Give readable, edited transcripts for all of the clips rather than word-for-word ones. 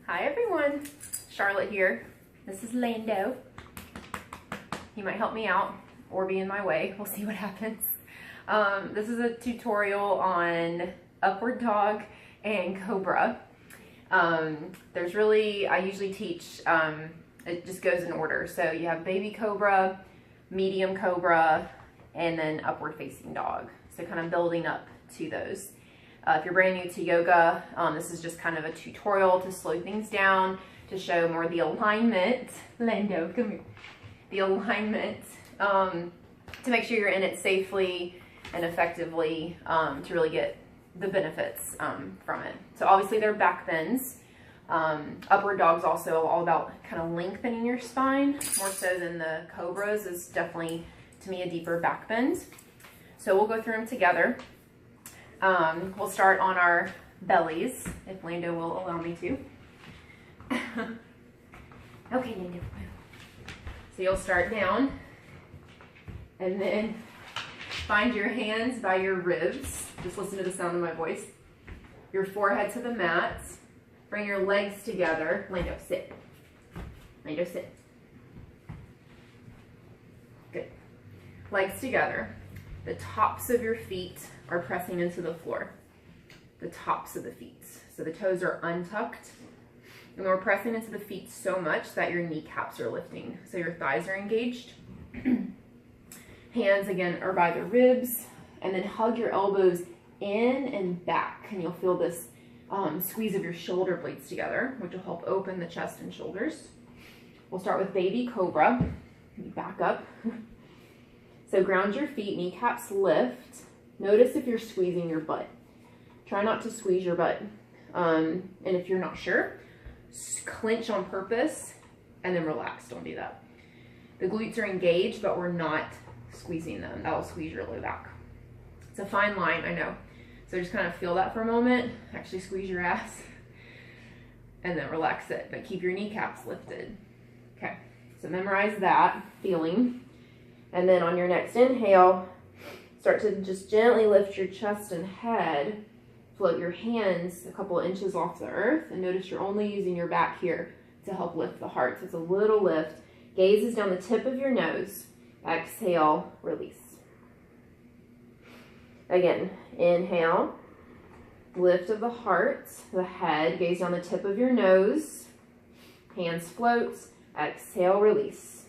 Hi everyone, Charlotte here. This is Lando. He might help me out or be in my way. We'll see what happens. This is a tutorial on upward dog and Cobra. I usually teach, it just goes in order. So you have baby Cobra, medium Cobra, and then upward facing dog. So kind of building up to those. If you're brand new to yoga, this is just kind of a tutorial to slow things down, to show more the alignment. Lando, come here. The alignment, to make sure you're in it safely and effectively, to really get the benefits from it. So obviously they're back bends. Upward dog's also all about kind of lengthening your spine, more so than the Cobras. Is definitely, to me, a deeper back bend. So we'll go through them together. We'll start on our bellies, if Lando will allow me to. Okay, Lando. So you'll start down, and then find your hands by your ribs. Just listen to the sound of my voice. Your forehead to the mat. Bring your legs together. Lando, sit. Lando, sit. Good. Legs together. The tops of your feet are pressing into the floor. The tops of the feet. So the toes are untucked. And we're pressing into the feet so much that your kneecaps are lifting. So your thighs are engaged. Hands, again, are by the ribs. And then hug your elbows in and back. And you'll feel this squeeze of your shoulder blades together, which will help open the chest and shoulders. We'll start with baby Cobra. Back up. So ground your feet, kneecaps lift. Notice if you're squeezing your butt. Try not to squeeze your butt. And if you're not sure, clench on purpose and then relax. Don't do that. The glutes are engaged, but we're not squeezing them. That'll squeeze your low back. It's a fine line, I know. So just kind of feel that for a moment. Actually squeeze your ass and then relax it, but keep your kneecaps lifted. Okay, so memorize that feeling. And then on your next inhale, start to just gently lift your chest and head. Float your hands a couple of inches off the earth, and notice you're only using your back here to help lift the heart. So it's a little lift. Gaze is down the tip of your nose. Exhale, release. Again, inhale, lift of the heart, the head, gaze down the tip of your nose. Hands float. Exhale, release.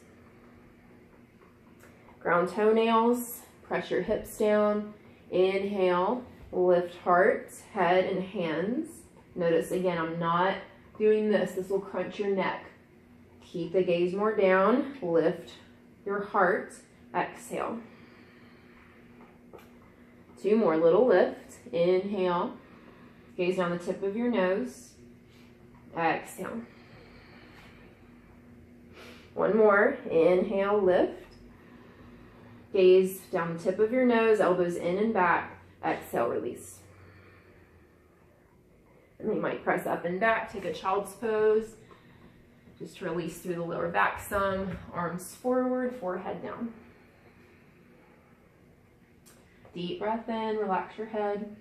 Ground toenails, press your hips down. Inhale, lift heart, head, and hands. Notice again, I'm not doing this. This will crunch your neck. Keep the gaze more down. Lift your heart. Exhale. Two more, little lift. Inhale. Gaze down the tip of your nose. Exhale. One more. Inhale, lift. Gaze down the tip of your nose, elbows in and back. Exhale, release. And then you might press up and back, take a child's pose. Just release through the lower back some. Arms forward, forehead down. Deep breath in, relax your head.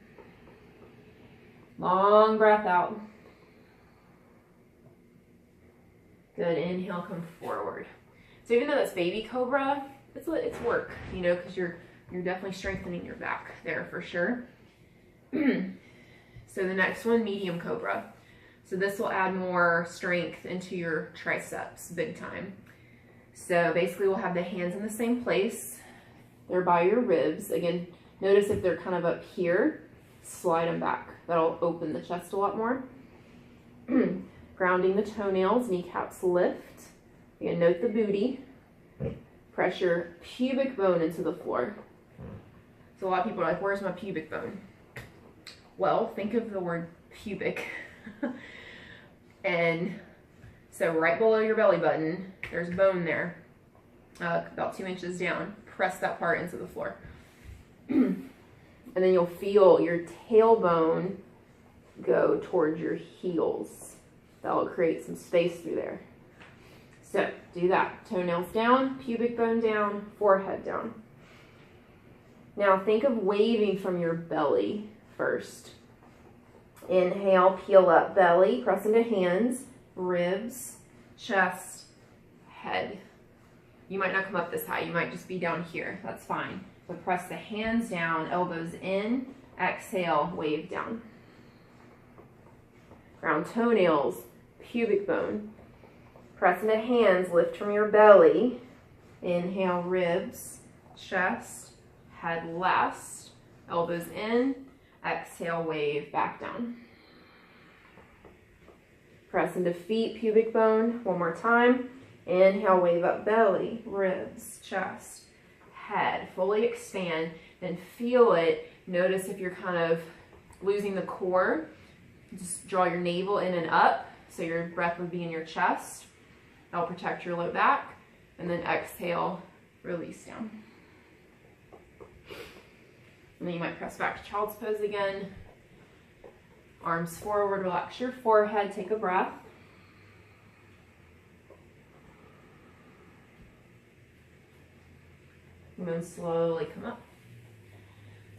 Long breath out. Good, inhale, come forward. So even though that's baby Cobra, it's work, you know, because you're definitely strengthening your back there for sure. So the next one, medium Cobra. So this will add more strength into your triceps, big time. So basically we'll have the hands in the same place. They're by your ribs. Again, notice if they're kind of up here, slide them back. That'll open the chest a lot more. Grounding the toenails, kneecaps lift. Again, note the booty. Press your pubic bone into the floor. So a lot of people are like, where's my pubic bone? Well, think of the word pubic. And so right below your belly button, there's bone there, about 2 inches down. Press that part into the floor. And then you'll feel your tailbone go towards your heels. That'll create some space through there. So do that. Toenails down, pubic bone down, forehead down. Now think of waving from your belly first. Inhale, peel up belly, press into hands, ribs, chest, head. You might not come up this high, you might just be down here, that's fine. So press the hands down, elbows in, exhale, wave down. Ground toenails, pubic bone. Press into hands, lift from your belly. Inhale, ribs, chest, head last, elbows in, exhale, wave back down. Press into feet, pubic bone, one more time. Inhale, wave up belly, ribs, chest, head, fully expand, then feel it. Notice if you're kind of losing the core, just draw your navel in and up, so your breath would be in your chest. That'll protect your low back. And then exhale, release down. And then you might press back to child's pose again. Arms forward, relax your forehead, take a breath. And then slowly come up.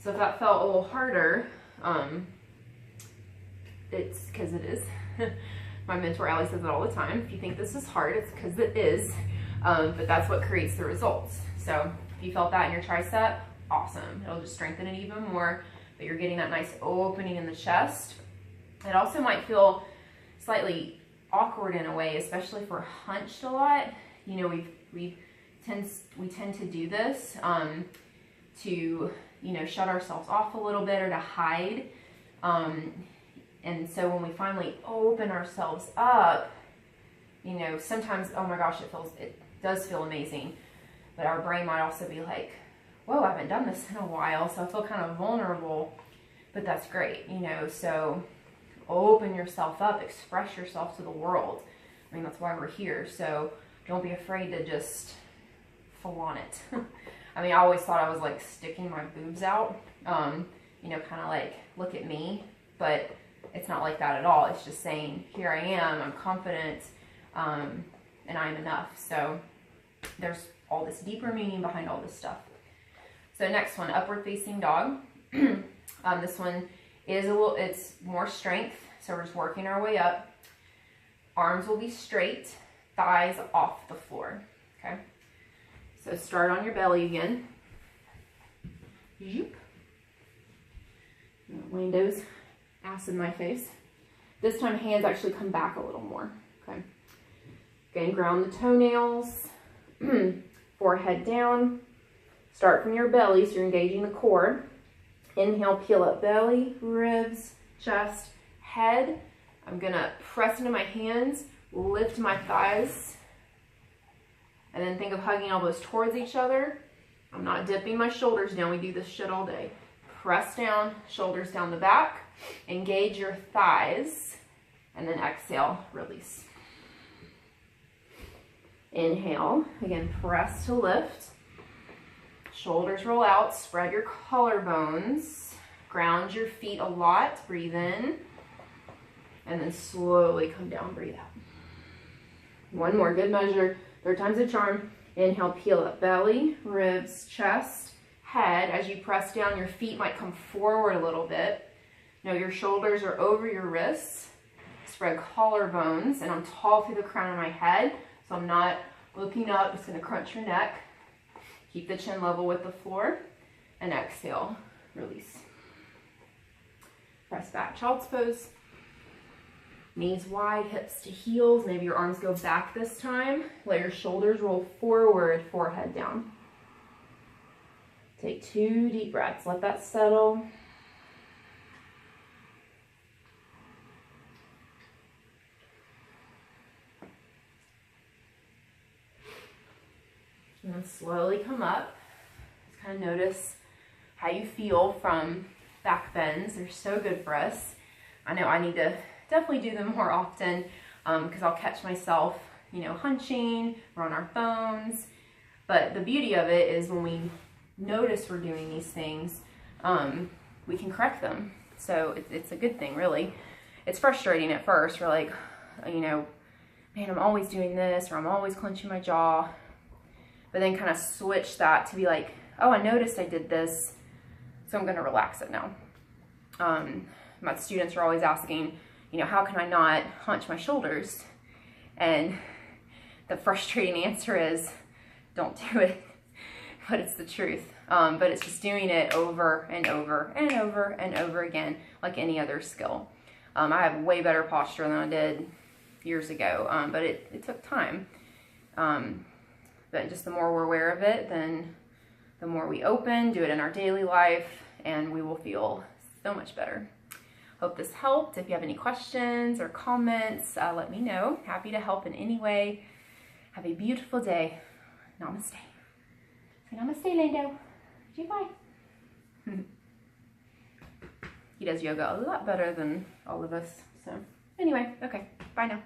So if that felt a little harder, it's because it is. My mentor Allie says it all the time. If you think this is hard, it's because it is. But that's what creates the results. So if you felt that in your tricep, awesome. It'll just strengthen it even more, but you're getting that nice opening in the chest. It also might feel slightly awkward in a way, especially if we're hunched a lot. You know, we tend to do this to, you know, shut ourselves off a little bit or to hide. And so when we finally open ourselves up, you know, sometimes, oh my gosh, it does feel amazing. But our brain might also be like, whoa, I haven't done this in a while, so I feel kind of vulnerable. But that's great, you know, so open yourself up, express yourself to the world. I mean, that's why we're here. So don't be afraid to just flaunt it. I mean, I always thought I was like sticking my boobs out, you know, kind of like, look at me. But it's not like that at all. It's just saying, here I am, I'm confident, and I'm enough. So there's all this deeper meaning behind all this stuff. So next one, upward facing dog. This one is it's more strength. So we're just working our way up. Arms will be straight, thighs off the floor. Okay. So start on your belly again. Zoop. Windows, ass in my face. This time hands actually come back a little more. Okay. Again, ground the toenails. Forehead down. Start from your belly, so you're engaging the core. Inhale, peel up belly, ribs, chest, head. I'm gonna press into my hands, lift my thighs, and then think of hugging elbows towards each other. I'm not dipping my shoulders down. We do this shit all day. Press down, shoulders down the back. Engage your thighs, and then exhale, release. Inhale, again, press to lift. Shoulders roll out, spread your collarbones, ground your feet a lot, breathe in, and then slowly come down, breathe out. One more, good measure, third time's a charm. Inhale, peel up belly, ribs, chest, head. As you press down, your feet might come forward a little bit. Now your shoulders are over your wrists, spread collarbones, and I'm tall through the crown of my head, so I'm not looking up, just gonna crunch your neck. Keep the chin level with the floor, and exhale, release. Press back, child's pose. Knees wide, hips to heels. Maybe your arms go back this time. Let your shoulders roll forward, forehead down. Take 2 deep breaths, let that settle. And then slowly come up. Just kind of notice how you feel from back bends. They're so good for us. I know I need to definitely do them more often because I'll catch myself, you know, hunching, we're on our phones. But the beauty of it is when we notice we're doing these things, we can correct them. So it's a good thing, really. It's frustrating at first. We're like, you know, man, I'm always doing this, or I'm always clenching my jaw. But then kind of switch that to be like, oh, I noticed I did this, so I'm going to relax it now. my students are always asking, you know, how can I not hunch my shoulders? And the frustrating answer is, don't do it. But it's the truth. But it's just doing it over and over and over and over again, like any other skill. I have way better posture than I did years ago, but it took time. But just the more we're aware of it, then the more we open, do it in our daily life, and we will feel so much better. Hope this helped. If you have any questions or comments, let me know. Happy to help in any way. Have a beautiful day. Namaste. Say namaste, Lando. Bye. He does yoga a lot better than all of us. So anyway, okay. Bye now.